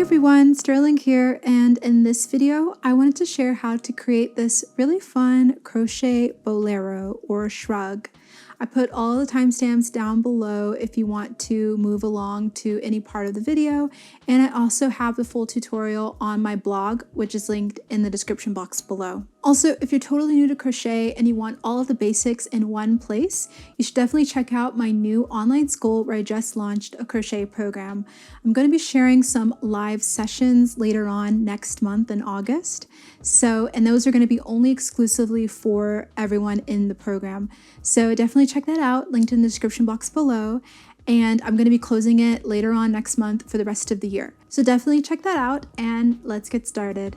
Hey everyone, Sterling here, and in this video I wanted to share how to create this really fun crochet bolero or shrug. I put all the timestamps down below if you want to move along to any part of the video, and I also have the full tutorial on my blog, which is linked in the description box below. Also, if you're totally new to crochet and you want all of the basics in one place, you should definitely check out my new online school where I just launched a crochet program. I'm going to be sharing some live sessions later on next month in August. And those are going to be only exclusively for everyone in the program. So definitely check that out, linked in the description box below. And I'm going to be closing it later on next month for the rest of the year. So definitely check that out and let's get started.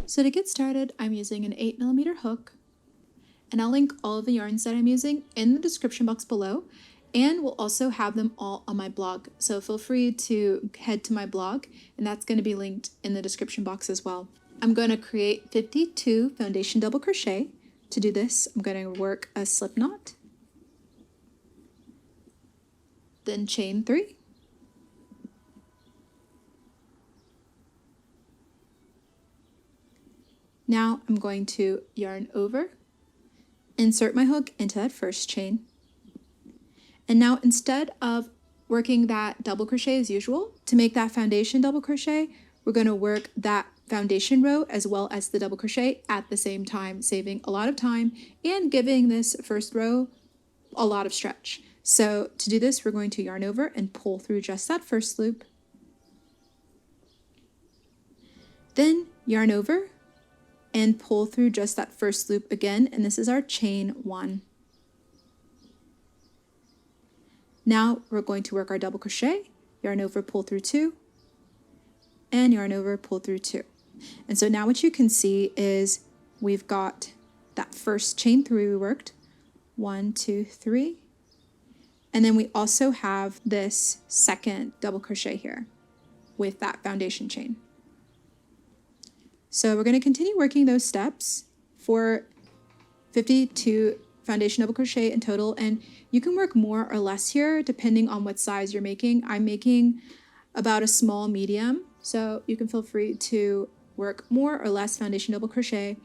So to get started, I'm using an 8mm hook, and I'll link all of the yarns that I'm using in the description box below, and we'll also have them all on my blog. So feel free to head to my blog, and that's going to be linked in the description box as well. I'm going to create 52 foundation double crochet. To do this, I'm going to work a slip knot, then chain 3, now I'm going to yarn over, insert my hook into that first chain, and now instead of working that double crochet as usual, to make that foundation double crochet, we're going to work that foundation row as well as the double crochet at the same time, saving a lot of time and giving this first row a lot of stretch. So to do this, we're going to yarn over and pull through just that first loop, then yarn over and pull through just that first loop again, and this is our chain 1. Now we're going to work our double crochet, yarn over, pull through 2, and yarn over, pull through 2. And so now what you can see is we've got that first chain 3 we worked, 1, 2, 3, and then we also have this second double crochet here with that foundation chain. So we're going to continue working those steps for 52 foundation double crochet in total, and you can work more or less here depending on what size you're making. I'm making about a small medium, so you can feel free to work more or less foundation double crochet,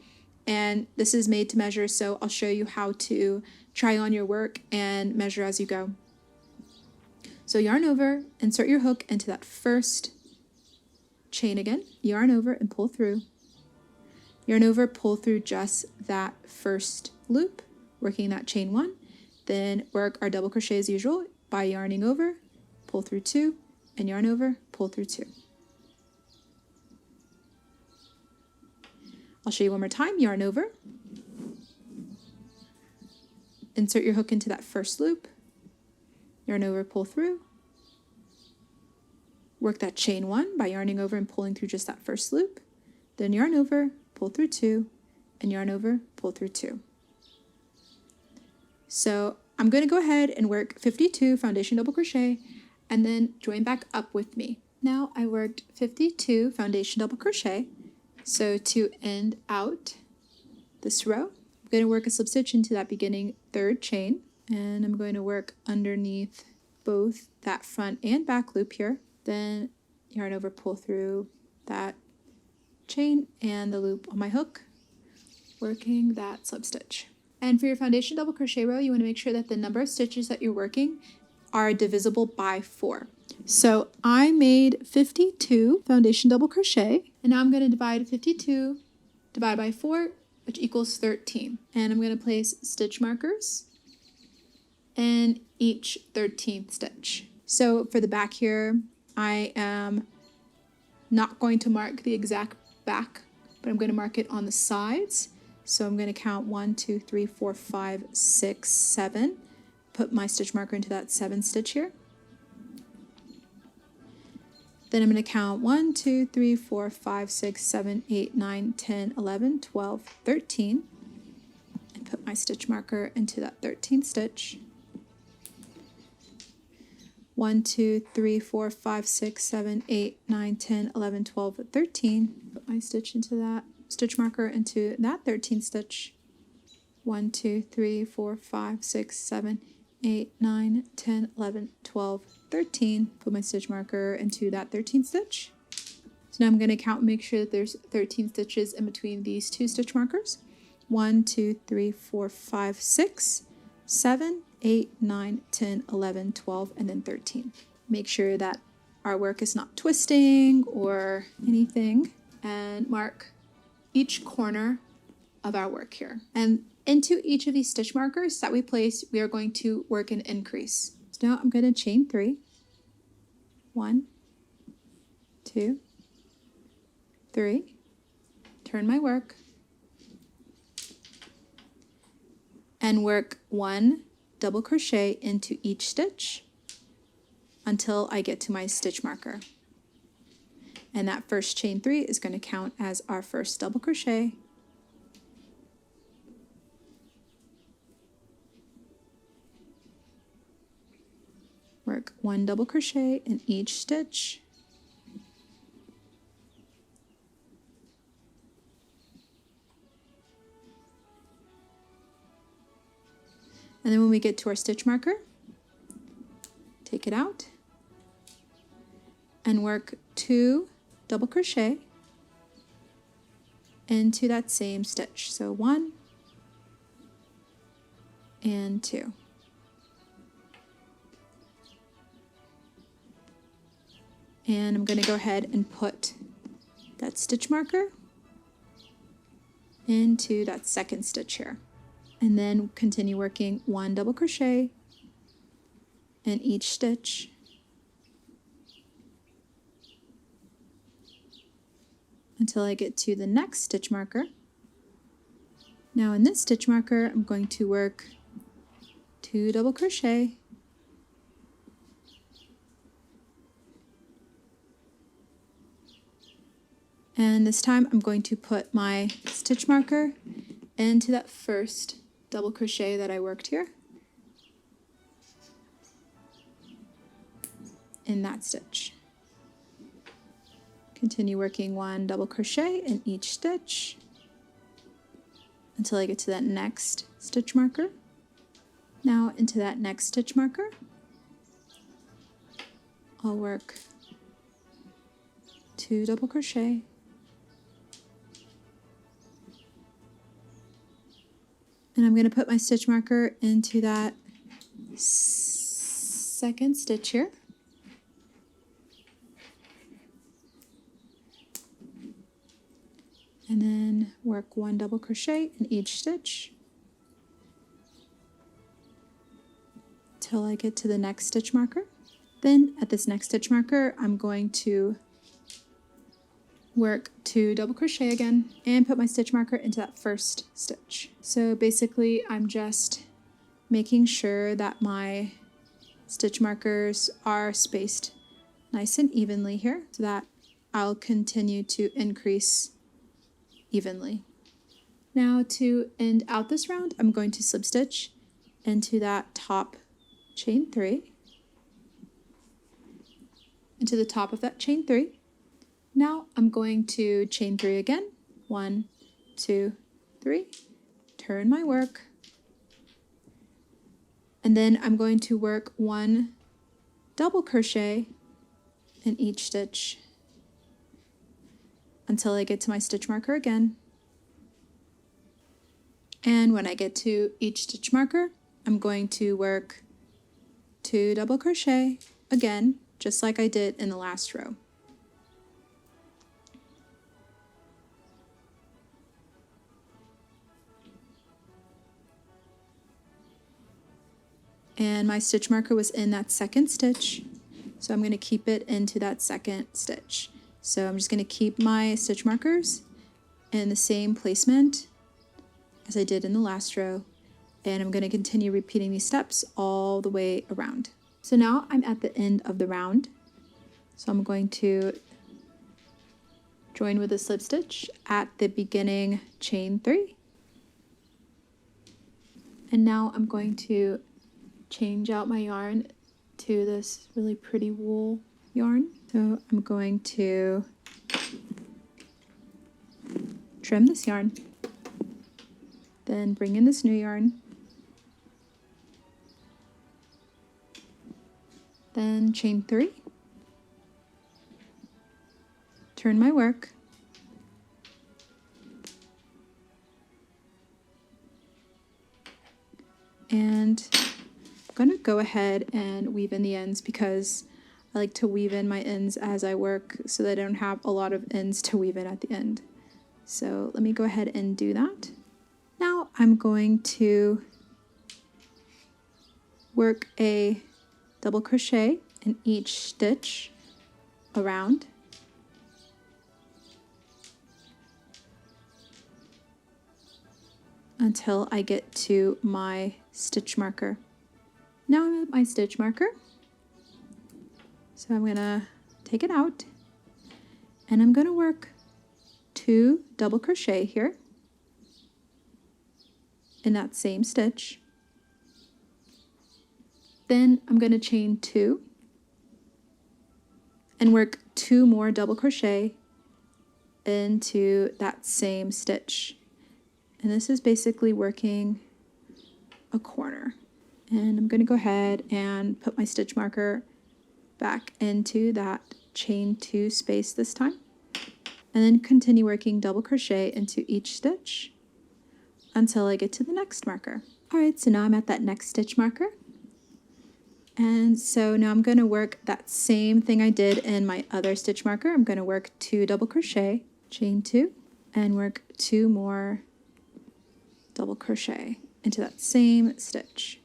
and this is made to measure, so I'll show you how to try on your work and measure as you go. So yarn over, insert your hook into that first chain again, yarn over and pull through. Yarn over, pull through just that first loop, working that chain 1, then work our double crochet as usual by yarning over, pull through 2, and yarn over, pull through 2. I'll show you one more time. Yarn over, insert your hook into that first loop, yarn over, pull through, work that chain 1 by yarning over and pulling through just that first loop, then yarn over, pull through 2, and yarn over, pull through 2. So I'm going to go ahead and work 52 foundation double crochet and then join back up with me. Now I worked 52 foundation double crochet. So to end out this row, I'm going to work a slip stitch into that beginning third chain, and I'm going to work underneath both that front and back loop here, then yarn over, pull through that chain and the loop on my hook, working that slip stitch. And for your foundation double crochet row, you want to make sure that the number of stitches that you're working are divisible by 4. So I made 52 foundation double crochet, and now I'm going to divide 52 divided by 4, which equals 13. And I'm going to place stitch markers in each 13th stitch. So for the back here, I am not going to mark the exact back, but I'm going to mark it on the sides. So I'm going to count 1, 2, 3, 4, 5, 6, 7. Put my stitch marker into that 7th stitch here. Then I'm going to count 1, 2, 3, 4, 5, 6, 7, 8, 9, 10, 11, 12, 13, and put my stitch marker into that 13th stitch. 1, 2, 3, 4, 5, 6, 7, 8, 9, 10, 11, 12, 13. Put my stitch into that stitch marker into that 13th stitch. 1, 2, 3, 4, 5, 6, 7, 8, 9, 10, 11, 12, 13. Put my stitch marker into that 13th stitch. So now I'm going to count and make sure that there's 13 stitches in between these two stitch markers. 1, 2, 3, 4, 5, 6, 7, 8, 9, 10, 11, 12, and then 13. Make sure that our work is not twisting or anything, and mark each corner of our work here. And into each of these stitch markers that we place, we are going to work an increase. So now I'm going to chain 3. 1, 2, 3. Turn my work and work 1 double crochet into each stitch until I get to my stitch marker. And that first chain 3 is going to count as our first double crochet. Work 1 double crochet in each stitch. And then when we get to our stitch marker, take it out and work 2 double crochet into that same stitch. So 1 and 2. And I'm going to go ahead and put that stitch marker into that second stitch here. And then continue working 1 double crochet in each stitch. Until I get to the next stitch marker. Now in this stitch marker, I'm going to work 2 double crochet and this time I'm going to put my stitch marker into that first double crochet that I worked here in that stitch. Continue working 1 double crochet in each stitch until I get to that next stitch marker. Now into that next stitch marker, I'll work 2 double crochet and I'm going to put my stitch marker into that second stitch here. And then work 1 double crochet in each stitch till I get to the next stitch marker. Then at this next stitch marker, I'm going to work 2 double crochet again and put my stitch marker into that first stitch. So basically I'm just making sure that my stitch markers are spaced nice and evenly here so that I'll continue to increase evenly. Now to end out this round, I'm going to slip stitch into that top chain 3, into the top of that chain 3. Now I'm going to chain 3 again. 1, 2, 3. Turn my work. And then I'm going to work 1 double crochet in each stitch until I get to my stitch marker again. And when I get to each stitch marker, I'm going to work 2 double crochet again, just like I did in the last row. And my stitch marker was in that second stitch, so I'm going to keep it into that second stitch. So I'm just going to keep my stitch markers in the same placement as I did in the last row, and I'm going to continue repeating these steps all the way around. So now I'm at the end of the round, so I'm going to join with a slip stitch at the beginning chain 3, and now I'm going to change out my yarn to this really pretty wool yarn. So I'm going to trim this yarn, then bring in this new yarn, then chain 3, turn my work, and I'm going to go ahead and weave in the ends because I like to weave in my ends as I work so that I don't have a lot of ends to weave in at the end. So let me go ahead and do that. Now I'm going to work a double crochet in each stitch around. Until I get to my stitch marker. Now I'm at my stitch marker. So I'm gonna take it out and I'm gonna work 2 double crochet here in that same stitch. Then I'm gonna chain 2 and work 2 more double crochet into that same stitch. And this is basically working a corner. And I'm gonna go ahead and put my stitch marker back into that chain 2 space this time. And then continue working double crochet into each stitch until I get to the next marker. All right, so now I'm at that next stitch marker. And so now I'm gonna work that same thing I did in my other stitch marker. I'm gonna work 2 double crochet, chain 2, and work 2 more double crochet into that same stitch.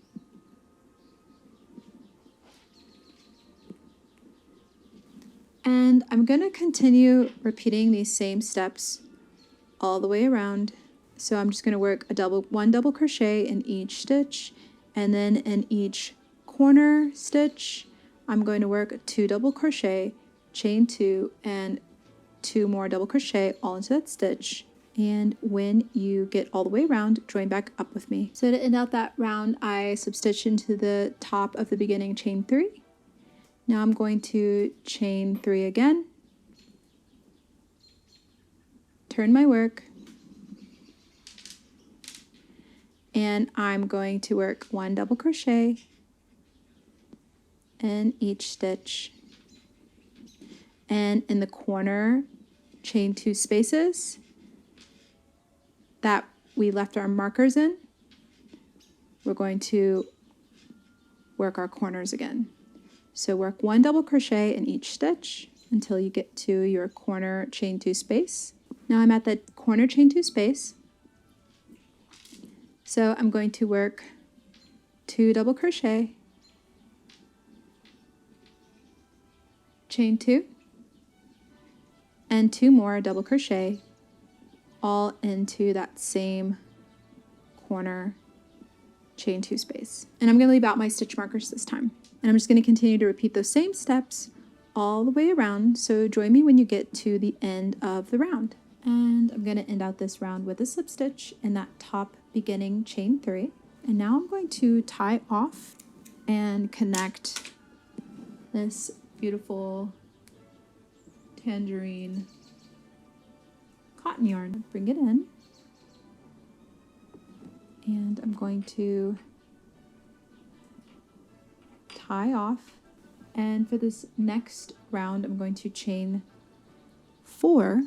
And I'm going to continue repeating these same steps all the way around. So I'm just going to work 1 double crochet in each stitch, and then in each corner stitch I'm going to work 2 double crochet, chain 2, and 2 more double crochet all into that stitch. And when you get all the way around, join back up with me. So to end out that round, I substitch into the top of the beginning chain 3. Now I'm going to chain 3 again, turn my work, and I'm going to work 1 double crochet in each stitch. And in the corner, chain 2 spaces that we left our markers in, we're going to work our corners again. So work 1 double crochet in each stitch until you get to your corner chain 2 space. Now I'm at the corner chain 2 space. So I'm going to work 2 double crochet, chain 2, and 2 more double crochet all into that same corner chain 2 space. And I'm going to leave out my stitch markers this time. And I'm just going to continue to repeat those same steps all the way around. So join me when you get to the end of the round. And I'm going to end out this round with a slip stitch in that top beginning chain 3. And now I'm going to tie off and connect this beautiful tangerine cotton yarn. Bring it in. And I'm going to tie off. And for this next round, I'm going to chain 4.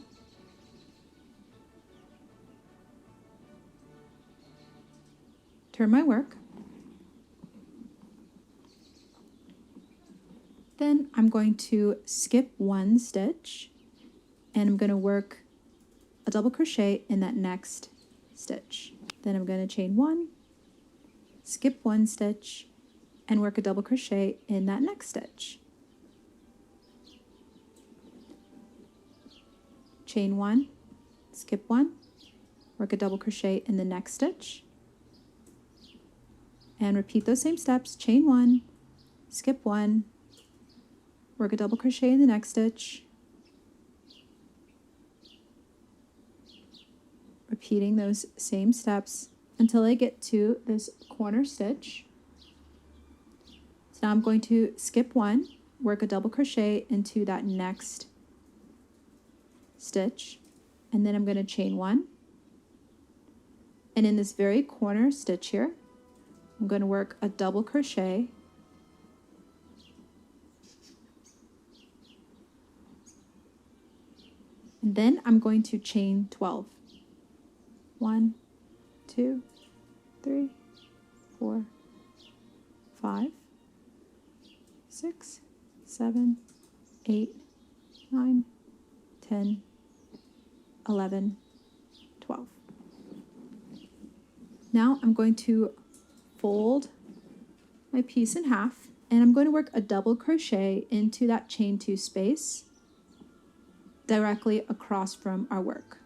Turn my work. Then I'm going to skip 1 stitch and I'm going to work a double crochet in that next stitch. Then I'm going to chain 1, skip 1 stitch, and work a double crochet in that next stitch. Chain 1, skip 1, work a double crochet in the next stitch, and repeat those same steps. Chain 1, skip 1, work a double crochet in the next stitch, repeating those same steps until I get to this corner stitch. So now I'm going to skip one, work a double crochet into that next stitch, and then I'm going to chain one. And in this very corner stitch here, I'm going to work a double crochet and then I'm going to chain 12. 1, 2, 3, 4, 5, 6, 7, 8, 9, 10, 11, 12. Now I'm going to fold my piece in half and I'm going to work a double crochet into that chain 2 space directly across from our work.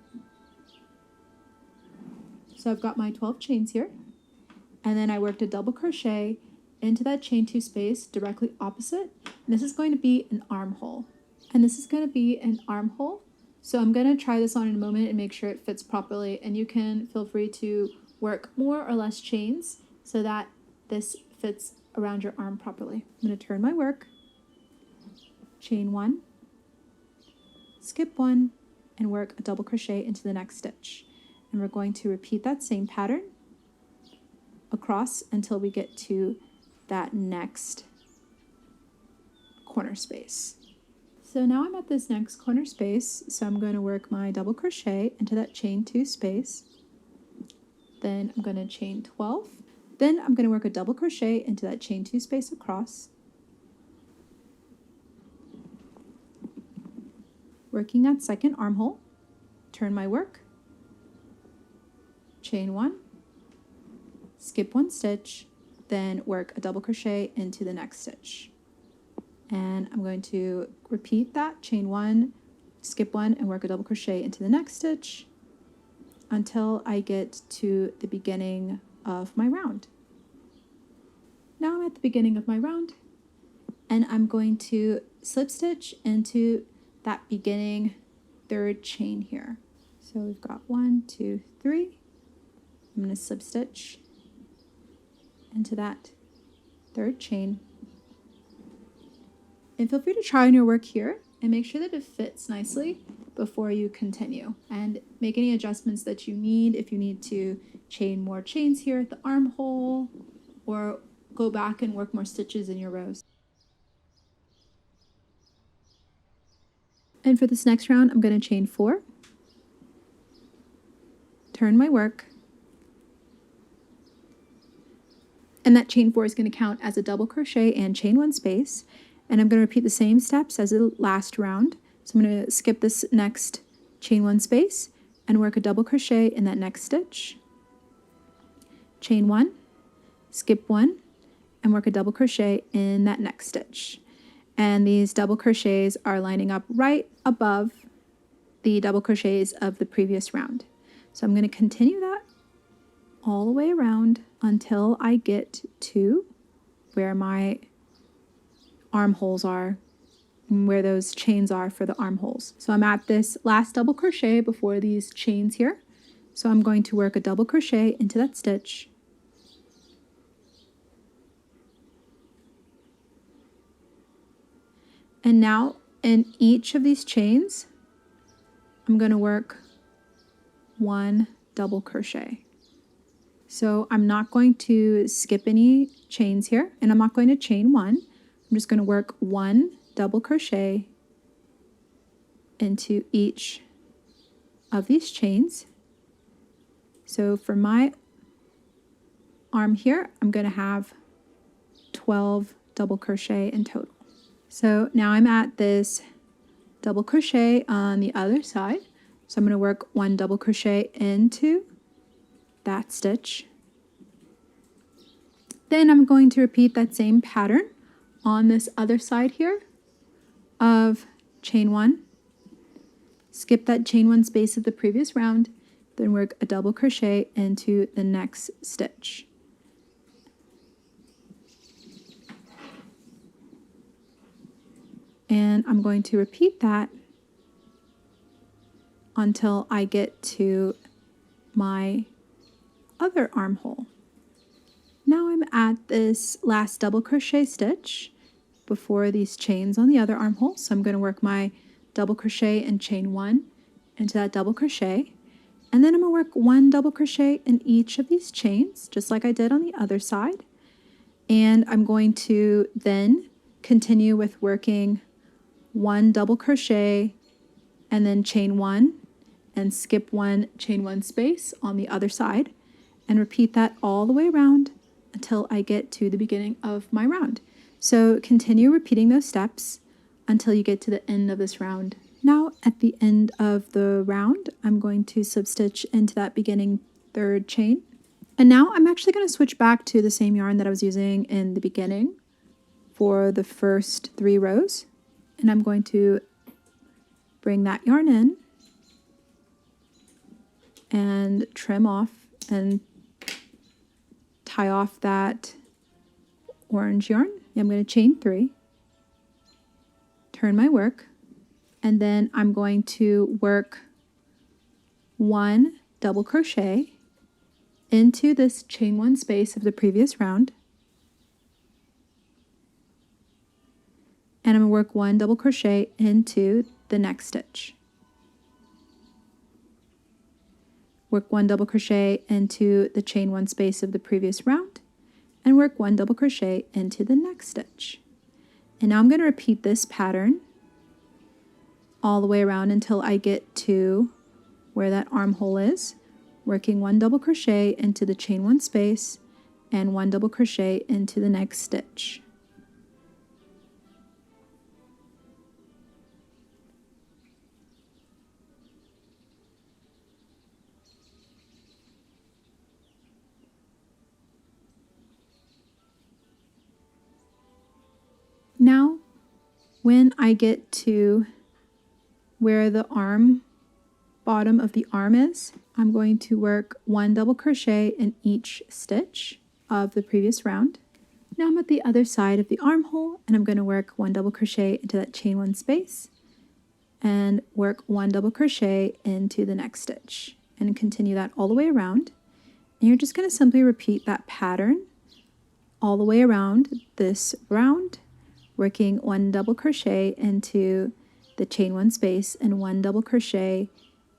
So I've got my 12 chains here, and then I worked a double crochet into that chain 2 space directly opposite. And this is going to be an armhole. And this is going to be an armhole. So I'm going to try this on in a moment and make sure it fits properly. And you can feel free to work more or less chains so that this fits around your arm properly. I'm going to turn my work, chain 1, skip 1, and work a double crochet into the next stitch. And we're going to repeat that same pattern across until we get to that next corner space. So now I'm at this next corner space, so I'm going to work my double crochet into that chain 2 space. Then I'm going to chain 12. Then I'm going to work a double crochet into that chain 2 space across. Working that second armhole, turn my work, chain 1, skip 1 stitch, then work a double crochet into the next stitch. And I'm going to repeat that, chain 1, skip 1, and work a double crochet into the next stitch until I get to the beginning of my round. Now I'm at the beginning of my round, and I'm going to slip stitch into that beginning 3rd chain here. So we've got 1, 2, 3. I'm going to slip stitch into that 3rd chain. And feel free to try on your work here and make sure that it fits nicely before you continue, and make any adjustments that you need. If you need to chain more chains here at the armhole, or go back and work more stitches in your rows. And for this next round, I'm going to chain 4, turn my work, and that chain 4 is going to count as a double crochet and chain 1 space. And I'm going to repeat the same steps as the last round. So I'm going to skip this next chain 1 space and work a double crochet in that next stitch, chain 1, skip 1, and work a double crochet in that next stitch. And these double crochets are lining up right above the double crochets of the previous round. So I'm going to continue that all the way around until I get to where my armholes are, and where those chains are for the armholes. So I'm at this last double crochet before these chains here. So I'm going to work a double crochet into that stitch, and now in each of these chains I'm going to work 1 double crochet. So I'm not going to skip any chains here, and I'm not going to chain 1. I'm just going to work 1 double crochet into each of these chains. So for my arm here, I'm going to have 12 double crochet in total. So now I'm at this double crochet on the other side. So I'm going to work 1 double crochet into that stitch. Then I'm going to repeat that same pattern on this other side here of chain 1, skip that chain 1 space of the previous round, then work a double crochet into the next stitch. And I'm going to repeat that until I get to my other armhole. Now I'm at this last double crochet stitch before these chains on the other armhole. So I'm going to work my double crochet and chain 1 into that double crochet. And then I'm going to work 1 double crochet in each of these chains, just like I did on the other side. And I'm going to then continue with working 1 double crochet and then chain 1 and skip 1 chain 1 space on the other side, and repeat that all the way around until I get to the beginning of my round. So continue repeating those steps until you get to the end of this round. Now at the end of the round, I'm going to slip stitch into that beginning 3rd chain. And now I'm actually going to switch back to the same yarn that I was using in the beginning for the first 3 rows. And I'm going to bring that yarn in and trim off and tie off that orange yarn. I'm going to chain 3, turn my work, and then I'm going to work 1 double crochet into this chain 1 space of the previous round, and I'm going to work 1 double crochet into the next stitch. Work 1 double crochet into the chain 1 space of the previous round, and work 1 double crochet into the next stitch. And now I'm going to repeat this pattern all the way around until I get to where that armhole is, working 1 double crochet into the chain 1 space and 1 double crochet into the next stitch. Now, when I get to where the bottom of the arm is, I'm going to work 1 double crochet in each stitch of the previous round. Now I'm at the other side of the armhole, and I'm going to work 1 double crochet into that chain 1 space and work 1 double crochet into the next stitch, and continue that all the way around. And you're just going to simply repeat that pattern all the way around this round, working 1 double crochet into the chain 1 space and 1 double crochet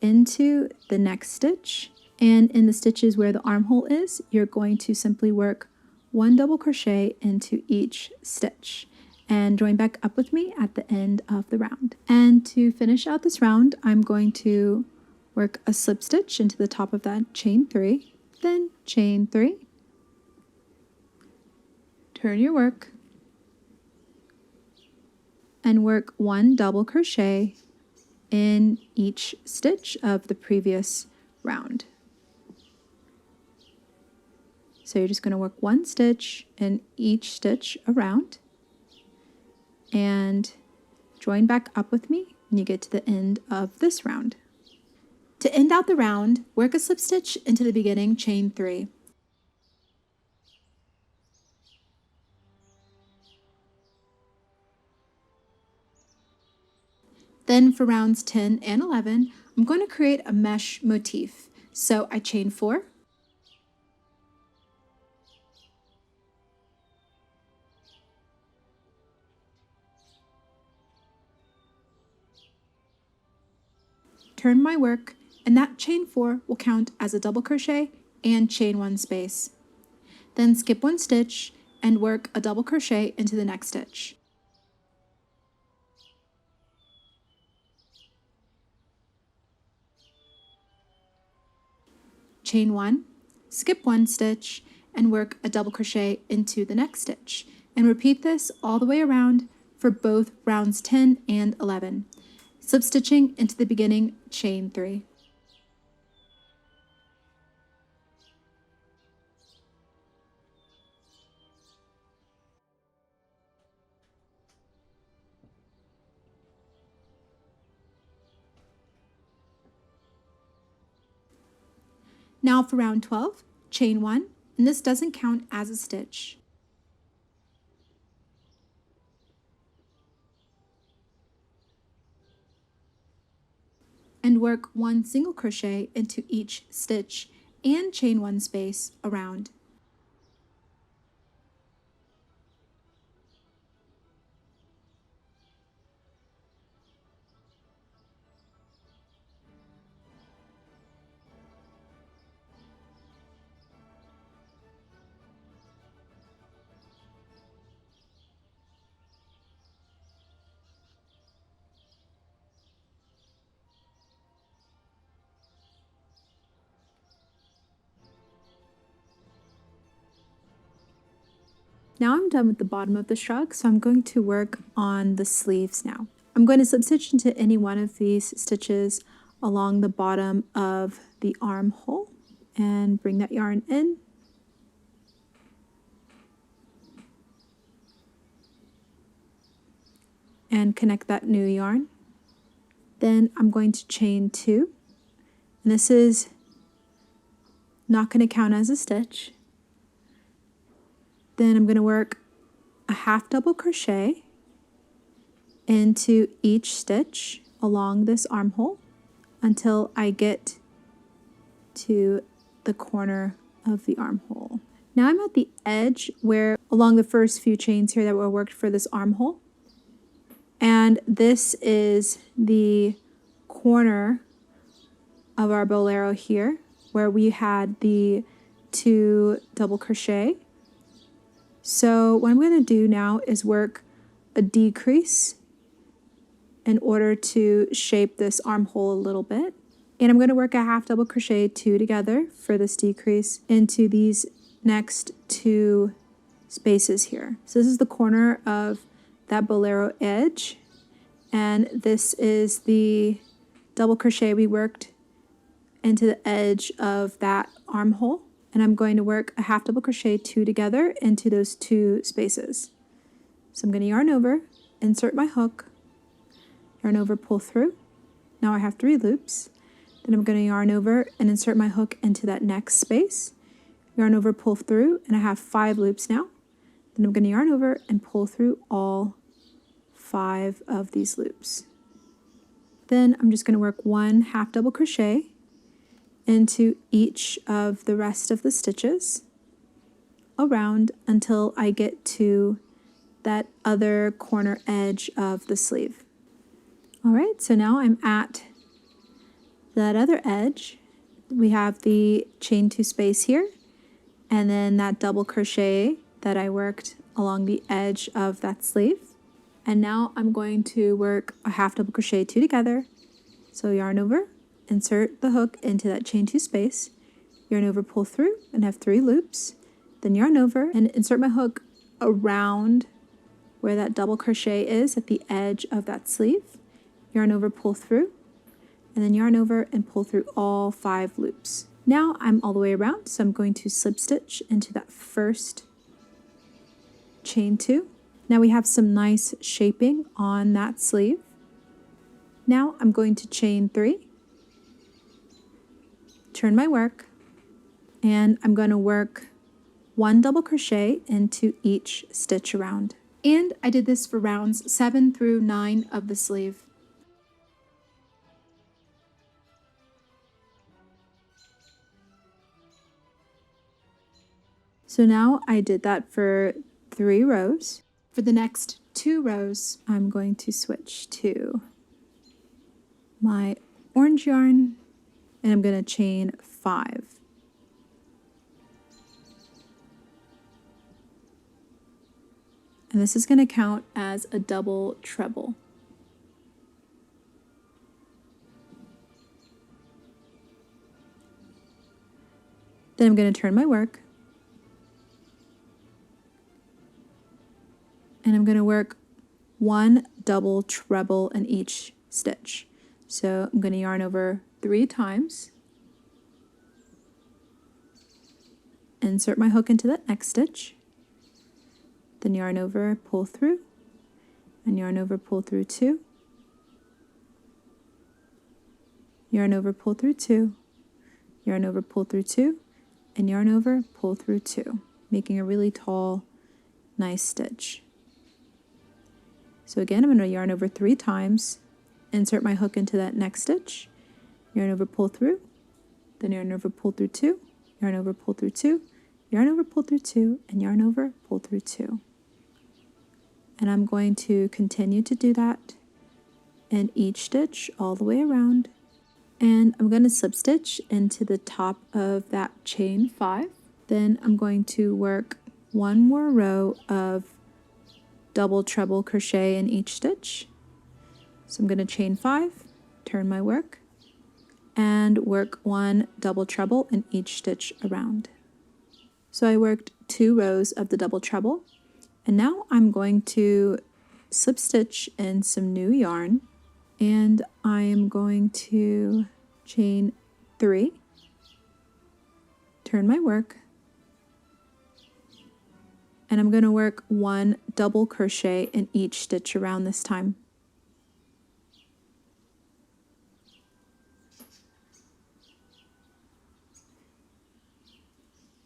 into the next stitch. And in the stitches where the armhole is, you're going to simply work 1 double crochet into each stitch and join back up with me at the end of the round. And to finish out this round, I'm going to work a slip stitch into the top of that chain 3, then chain 3, turn your work, and work 1 double crochet in each stitch of the previous round. So you're just going to work 1 stitch in each stitch around and join back up with me when you get to the end of this round. To end out the round, work a slip stitch into the beginning chain 3. Then for rounds 10 and 11, I'm going to create a mesh motif. So I chain 4, turn my work, and that chain 4 will count as a double crochet and chain 1 space. Then skip 1 stitch and work a double crochet into the next stitch. Chain 1, skip 1 stitch, and work a double crochet into the next stitch. And repeat this all the way around for both rounds 10 and 11. Slip stitching into the beginning chain 3. Now for round 12, chain 1, and this doesn't count as a stitch. And work 1 single crochet into each stitch and chain 1 space around. Now I'm done with the bottom of the shrug, so I'm going to work on the sleeves now. I'm going to slip stitch into any one of these stitches along the bottom of the armhole and bring that yarn in. And connect that new yarn. Then I'm going to chain 2. And this is not going to count as a stitch. Then I'm going to work a half double crochet into each stitch along this armhole until I get to the corner of the armhole. Now I'm at the edge where along the first few chains here that were worked for this armhole. And this is the corner of our bolero here where we had the 2 double crochet. So what I'm going to do now is work a decrease in order to shape this armhole a little bit. And I'm going to work a half double crochet 2 together for this decrease into these next 2 spaces here. So this is the corner of that bolero edge, and this is the double crochet we worked into the edge of that armhole, and I'm going to work a half double crochet 2 together into those 2 spaces. So I'm going to yarn over, insert my hook, yarn over, pull through. Now I have 3 loops. Then I'm going to yarn over and insert my hook into that next space, yarn over, pull through, and I have 5 loops now. Then I'm going to yarn over and pull through all 5 of these loops. Then I'm just going to work 1 half double crochet into each of the rest of the stitches around until I get to that other corner edge of the sleeve. Alright, so now I'm at that other edge. We have the chain 2 space here, and then that double crochet that I worked along the edge of that sleeve. And now I'm going to work a half double crochet 2 together. So yarn over, insert the hook into that chain 2 space, yarn over, pull through, and have 3 loops. Then yarn over and insert my hook around where that double crochet is at the edge of that sleeve. Yarn over, pull through, and then yarn over and pull through all 5 loops. Now I'm all the way around, so I'm going to slip stitch into that first chain 2. Now we have some nice shaping on that sleeve. Now I'm going to chain 3, turn my work, and I'm going to work 1 double crochet into each stitch around. And I did this for rounds 7 through 9 of the sleeve. So now I did that for 3 rows. For the next 2 rows, I'm going to switch to my orange yarn, and I'm going to chain 5. And this is going to count as a double treble. Then I'm going to turn my work, and I'm going to work 1 double treble in each stitch. So I'm going to yarn over 3 times, insert my hook into that next stitch, then yarn over, pull through, and yarn over, pull through 2, yarn over, pull through 2, yarn over, pull through 2, and yarn over, pull through 2, making a really tall, nice stitch. So again, I'm going to yarn over 3 times, insert my hook into that next stitch, yarn over, pull through, then yarn over, pull through 2, yarn over, pull through 2, yarn over, pull through 2, and yarn over, pull through 2. And I'm going to continue to do that in each stitch all the way around. And I'm going to slip stitch into the top of that chain 5. Then I'm going to work 1 more row of double treble crochet in each stitch. So I'm going to chain 5, turn my work, and work 1 double treble in each stitch around. So I worked 2 rows of the double treble, And now I'm going to slip stitch in some new yarn, and I am going to chain 3, turn my work, and I'm going to work 1 double crochet in each stitch around this time.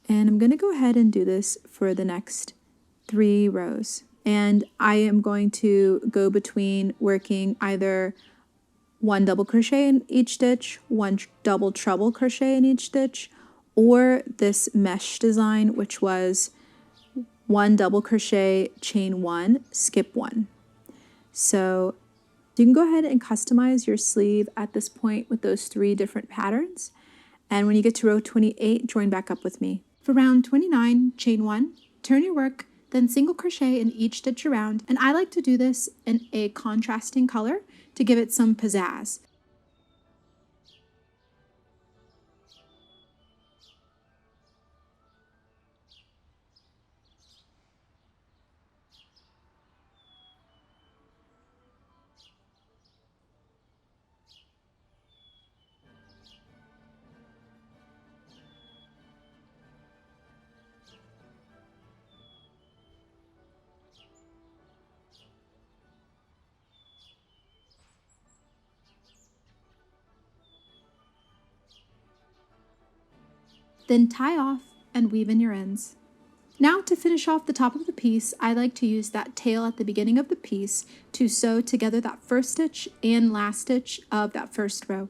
And I'm going to go ahead and do this for the next 3 rows. And I am going to go between working either 1 double crochet in each stitch, 1 double treble crochet in each stitch, or this mesh design, which was 1 double crochet, chain 1, skip 1. So you can go ahead and customize your sleeve at this point with those 3 different patterns. And when you get to row 28, join back up with me. For round 29, chain 1, turn your work, then single crochet in each stitch around. And I like to do this in a contrasting color to give it some pizzazz. Then tie off and weave in your ends. Now to finish off the top of the piece, I like to use that tail at the beginning of the piece to sew together that first stitch and last stitch of that first row.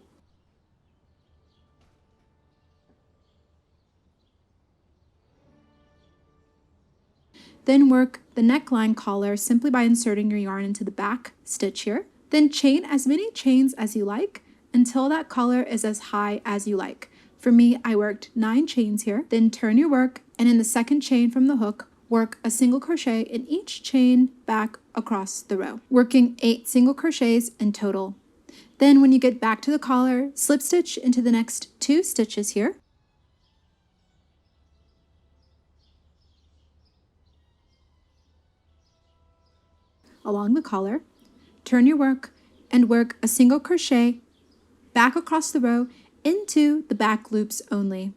Then work the neckline collar simply by inserting your yarn into the back stitch here. Then chain as many chains as you like until that collar is as high as you like. For me, I worked 9 chains here. Then turn your work, and in the second chain from the hook, work a single crochet in each chain back across the row, working 8 single crochets in total. Then when you get back to the collar, slip stitch into the next 2 stitches here. Along the collar, turn your work and work a single crochet back across the row into the back loops only.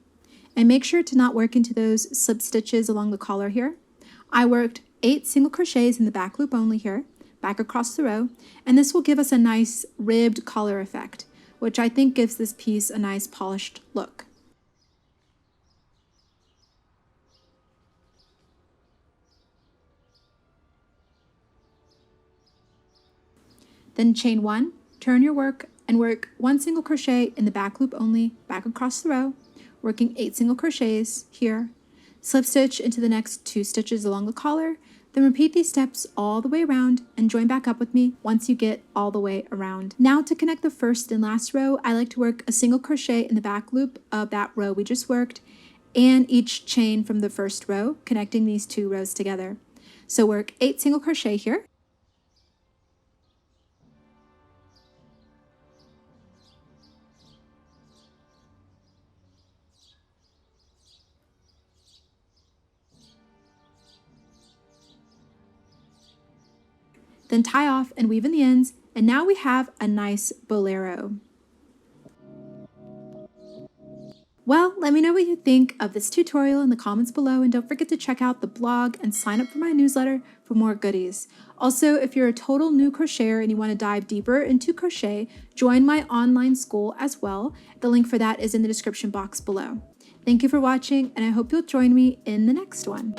And make sure to not work into those slip stitches along the collar here. I worked 8 single crochets in the back loop only here, back across the row, and this will give us a nice ribbed collar effect, which I think gives this piece a nice polished look. Then chain 1, turn your work, and work 1 single crochet in the back loop only, back across the row, working 8 single crochets here, slip stitch into the next 2 stitches along the collar, then repeat these steps all the way around and join back up with me once you get all the way around. Now to connect the first and last row, I like to work a single crochet in the back loop of that row we just worked and each chain from the first row, connecting these 2 rows together. So work 8 single crochet here. Then tie off and weave in the ends, and now we have a nice bolero. Well, let me know what you think of this tutorial in the comments below, and don't forget to check out the blog and sign up for my newsletter for more goodies. Also, if you're a total new crocheter and you want to dive deeper into crochet, join my online school as well. The link for that is in the description box below. Thank you for watching, and I hope you'll join me in the next one.